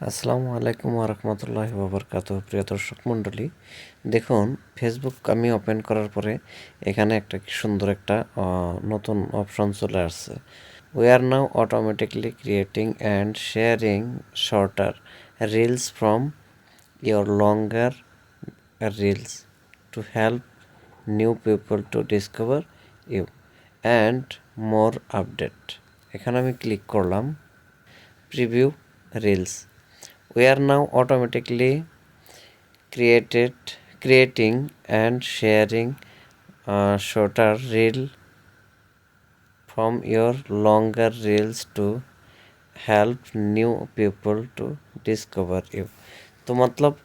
আসসালামু আলাইকুম ওরহমতুল্লাহি ওয়াবারকাতুহ। প্রিয় দর্শক মণ্ডলী, দেখুন ফেসবুক আমি ওপেন করার পরে এখানে একটা কি সুন্দর একটা নতুন অপশন চলে আসছে। We are now automatically creating and sharing shorter reels from your longer reels to help new people to discover you and more update. এখানে আমি ক্লিক করলাম preview reels. We are now automatically creating and sharing shorter reel from your longer reels to help new people to discover you. তো মতলব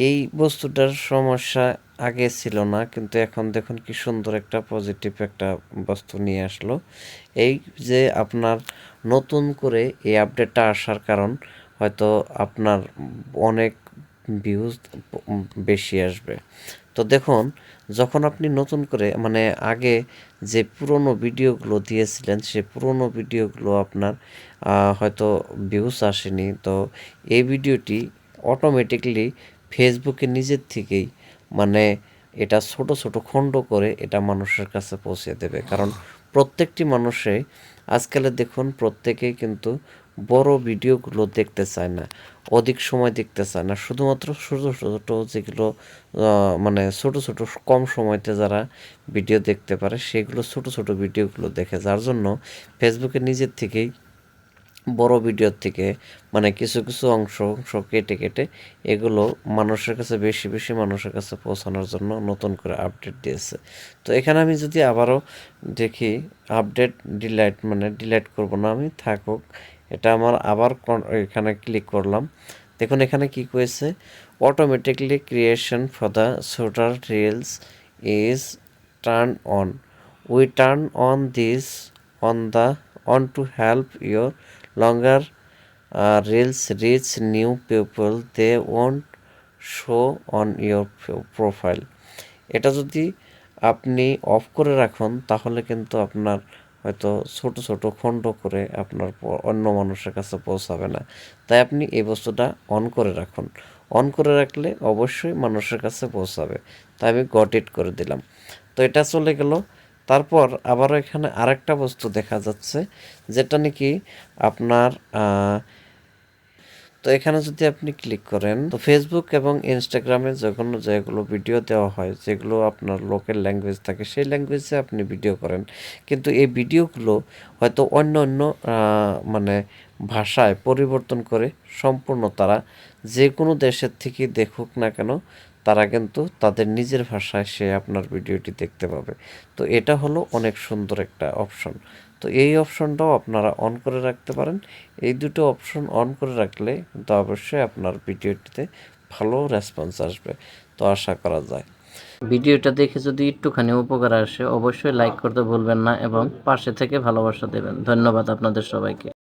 এই বস্তুটার সমস্যা আগে ছিল না, কিন্তু এখন দেখুন কি সুন্দর একটা পজিটিভ একটা বস্তু নিয়ে আসলো। এই যে আপনার নতুন করে এই আপডেটটা আসার কারণ হয়তো আপনার অনেক ভিউজ বেশি আসবে। তো দেখুন, যখন আপনি নতুন করে মানে আগে যে পুরনো ভিডিওগুলো দিয়েছিলেন সে পুরনো ভিডিওগুলো আপনার হয়তো ভিউজ আসেনি, তো এই ভিডিওটি অটোমেটিকলি ফেসবুকে নিজের থেকেই মানে এটা ছোট ছোট খণ্ড করে এটা মানুষের কাছে পৌঁছে দেবে। কারণ প্রত্যেকটি মানুষে আজকালে দেখুন প্রত্যেকেই কিন্তু বড় ভিডিওগুলো দেখতে চায় না, অধিক সময় দেখতে চায় না, শুধুমাত্র ছোট ছোট যেগুলো মানে ছোট ছোট কম সময়তে যারা ভিডিও দেখতে পারে সেগুলো ছোট ছোট ভিডিওগুলো দেখে, যার জন্য ফেসবুকে নিজের থেকেই বড় ভিডিওর থেকে মানে কিছু কিছু অংশ কেটে কেটে এগুলো মানুষের কাছে বেশি বেশি মানুষের কাছে পৌঁছানোর জন্য নতুন করে আপডেট দিয়েছে। তো এখানে আমি যদি আবারও দেখি আপডেট ডিলাইট করব না আমি, থাকুক এটা আমার আবার এখানে ক্লিক করলাম। দেখুন এখানে কি করেছে, automatically creation for the shorter reels is turn on. We turn on this on to help your longer reels reach new people they won't show on your profile. এটা যদি আপনি অফ করে রাখুন তাহলে কিন্তু আপনার হয়তো ছোট ছোট খণ্ড করে আপনার অন্য মানুষের কাছে পৌঁছাবে না। তাই আপনি এই বস্তুটা অন করে রাখুন। অন করে রাখলে অবশ্যই মানুষের কাছে পৌঁছাবে। তাই আমি গট ইট করে দিলাম। তো এটা চলে গেল। তারপর আবারও এখানে আরেকটা বস্তু দেখা যাচ্ছে যেটা নাকি আপনার তো এখানে যদি আপনি ক্লিক করেন তো ফেসবুক এবং ইনস্টাগ্রামে যেগুলো ভিডিও দেওয়া হয়, যেগুলো আপনার লোকাল ল্যাঙ্গুয়েজ থাকে সেই ল্যাঙ্গুয়েজে আপনি ভিডিও করেন, কিন্তু এই ভিডিওগুলো হয়তো অন্য অন্য মানে ভাষায় পরিবর্তন করে সম্পূর্ণ তারা যে কোনো দেশের থেকে দেখুক না কেন তারা কিন্তু তাদের নিজের ভাষায় সে আপনার ভিডিওটি দেখতে পাবে। তো এটা হলো অনেক সুন্দর একটা অপশন। তো এই অপশনটাও আপনারা অন করে রাখতে পারেন। এই দুটো অপশন অন করে রাখলে কিন্তু অবশ্যই আপনার ভিডিওটিতে ভালো রেসপন্স আসবে, তো আশা করা যায়। ভিডিওটা দেখে যদি একটুখানি উপকার আসে অবশ্যই লাইক করতে ভুলবেন না এবং পাশে থেকে ভালোবাসা দেবেন। ধন্যবাদ আপনাদের সবাইকে।